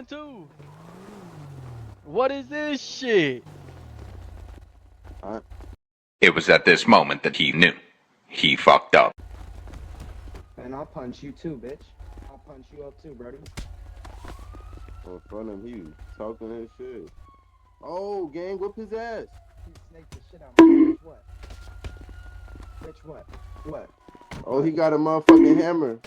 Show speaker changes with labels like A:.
A: too. What is this shit?
B: It was at this moment that he knew. He fucked up.
C: And I'll punch you too, bitch. I'll punch you up too, brody.
D: In front of him, he was talking his shit. Oh, gang, whip his ass.
C: He snaked the shit out of me. Bitch, what? Bitch, what? What?
D: Oh, he got a motherfucking hammer.